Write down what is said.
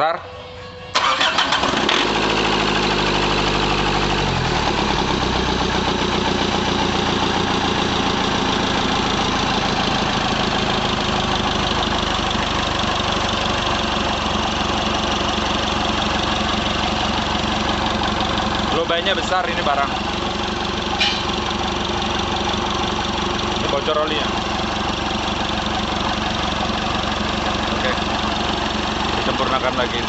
Start. Lubangnya besar ini barang. Ini bocor olinya. Oke. Disempurnakan lagi.